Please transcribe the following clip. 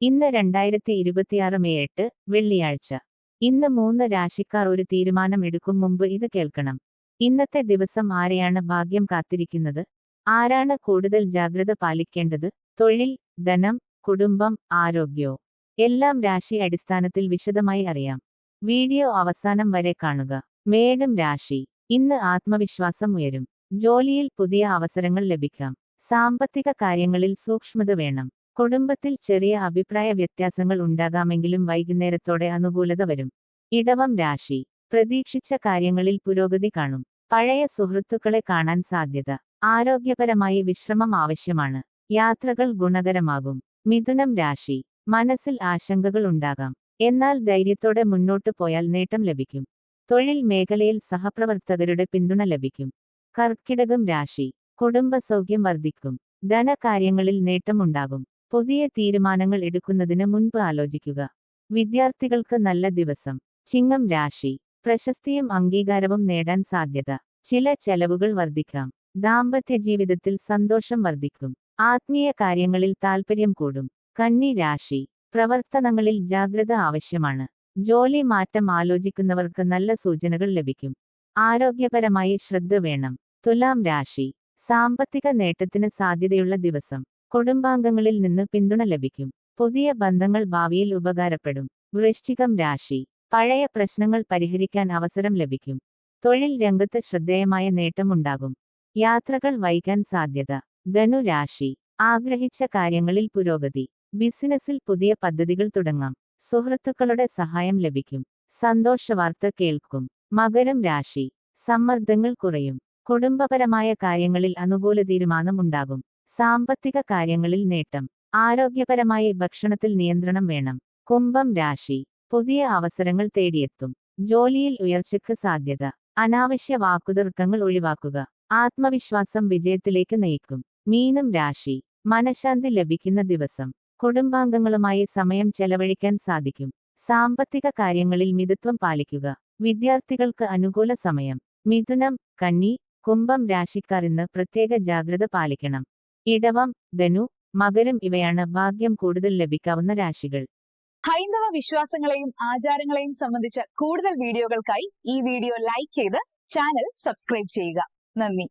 ഇന്ന് 2026 മെയ് 8 വെള്ളിയാഴ്ച. ഇന്ന് 3 രാശിക്കാർ ഒരു തീരുമാനം എടുക്കും മുമ്പ് ഇത് കേൾക്കണം. ഇന്നത്തെ ദിവസം ആരെയാണ് ഭാഗ്യം കാത്തിരിക്കുന്നത്? ആരാണ് കൂടുതൽ ജാഗ്രത പാലിക്കേണ്ടത്? തൊഴിൽ, ധനം, കുടുംബം, ആരോഗ്യോ? എല്ലാം രാശി അടിസ്ഥാനത്തിൽ വിശദമായി അറിയാം. വീഡിയോ അവസാനം വരെ കാണുക. മേടം രാശി. ഇന്ന് ആത്മവിശ്വാസം ഉയരും. ജോലിയിൽ പുതിയ അവസരങ്ങൾ ലഭിക്കാം. സാമ്പത്തിക കാര്യങ്ങളിൽ സൂക്ഷ്മത വേണം. കുടുംബത്തിൽ ചെറിയ അഭിപ്രായ വ്യത്യാസങ്ങൾ ഉണ്ടാകാമെങ്കിലും വൈകുന്നേരത്തോടെ അനുകൂലത വരും. ഇടവം രാശി. പ്രതീക്ഷിച്ച കാര്യങ്ങളിൽ പുരോഗതി കാണും. പഴയ സുഹൃത്തുക്കളെ കാണാൻ സാധ്യത. ആരോഗ്യപരമായി വിശ്രമം ആവശ്യമാണ്. യാത്രകൾ ഗുണകരമാകും. മിഥുനം രാശി. മനസ്സിൽ ആശങ്കകൾ ഉണ്ടാകാം. എന്നാൽ ധൈര്യത്തോടെ മുന്നോട്ട് പോയാൽ നേട്ടം ലഭിക്കും. തൊഴിൽ മേഖലയിൽ സഹപ്രവർത്തകരുടെ പിന്തുണ ലഭിക്കും. കർക്കിടകം രാശി. കുടുംബസൗഖ്യം വർദ്ധിക്കും. ധനകാര്യങ്ങളിൽ നേട്ടമുണ്ടാകും. പുതിയ തീരുമാനങ്ങൾ എടുക്കുന്നതിന് മുൻപ് ആലോചിക്കുക. വിദ്യാർത്ഥികൾക്ക് നല്ല ദിവസം. ചിങ്ങം രാശി. പ്രശസ്തിയും അംഗീകാരവും നേടാൻ സാധ്യത. ചില ചെലവുകൾ വർദ്ധിക്കാം. ദാമ്പത്യ ജീവിതത്തിൽ സന്തോഷം വർദ്ധിക്കും. ആത്മീയ കാര്യങ്ങളിൽ താൽപ്പര്യം കൂടും. കന്നി രാശി. പ്രവർത്തനങ്ങളിൽ ജാഗ്രത ആവശ്യമാണ്. ജോലി മാറ്റം ആലോചിക്കുന്നവർക്ക് നല്ല സൂചനകൾ ലഭിക്കും. ആരോഗ്യപരമായി ശ്രദ്ധ വേണം. തുലാം രാശി. സാമ്പത്തിക നേട്ടത്തിന് സാധ്യതയുള്ള ദിവസം. കുടുംബാംഗങ്ങളിൽ നിന്ന് പിന്തുണ ലഭിക്കും. പുതിയ ബന്ധങ്ങൾ ഭാവിയിൽ ഉപകാരപ്പെടും. വൃശ്ചികം രാശി. പഴയ പ്രശ്നങ്ങൾ പരിഹരിക്കാൻ അവസരം ലഭിക്കും. തൊഴിൽ രംഗത്ത് ശ്രദ്ധേയമായ നേട്ടമുണ്ടാകും. യാത്രകൾ വൈകാൻ സാധ്യത. ധനു രാശി. ആഗ്രഹിച്ച കാര്യങ്ങളിൽ പുരോഗതി. ബിസിനസ്സിൽ പുതിയ പദ്ധതികൾ തുടങ്ങാം. സുഹൃത്തുക്കളുടെ സഹായം ലഭിക്കും. സന്തോഷവാർത്ത കേൾക്കും. മകരം രാശി. സമ്മർദ്ദങ്ങൾ കുറയും. കുടുംബപരമായ കാര്യങ്ങളിൽ അനുകൂല തീരുമാനം ഉണ്ടാകും. സാമ്പത്തിക കാര്യങ്ങളിൽ നേട്ടം. ആരോഗ്യപരമായി ഭക്ഷണത്തിൽ നിയന്ത്രണം വേണം. കുംഭം രാശി. പുതിയ അവസരങ്ങൾ തേടിയെത്തും. ജോലിയിൽ ഉയർച്ചയ്ക്ക് സാധ്യത. അനാവശ്യ വാക്കുതർക്കങ്ങൾ ഒഴിവാക്കുക. ആത്മവിശ്വാസം വിജയത്തിലേക്ക് നയിക്കും. മീനം രാശി. മനഃശാന്തി ലഭിക്കുന്ന ദിവസം. കുടുംബാംഗങ്ങളുമായി സമയം ചെലവഴിക്കാൻ സാധിക്കും. സാമ്പത്തിക കാര്യങ്ങളിൽ മിതത്വം പാലിക്കുക. വിദ്യാർത്ഥികൾക്ക് അനുകൂല സമയം. മിഥുനം, കന്നി, കുംഭം രാശിക്കാർ ഇന്ന് പ്രത്യേക ജാഗ്രത പാലിക്കണം. ഇടവം, ധനു, മകരം ഇവയാണ് ഭാഗ്യം കൂടുതൽ ലഭിക്കാവുന്ന രാശികൾ. ഹൈന്ദവ വിശ്വാസങ്ങളെയും ആചാരങ്ങളെയും സംബന്ധിച്ച കൂടുതൽ വീഡിയോകൾക്കായി ഈ വീഡിയോ ലൈക്ക് ചെയ്ത് ചാനൽ സബ്സ്ക്രൈബ് ചെയ്യുക. നന്ദി.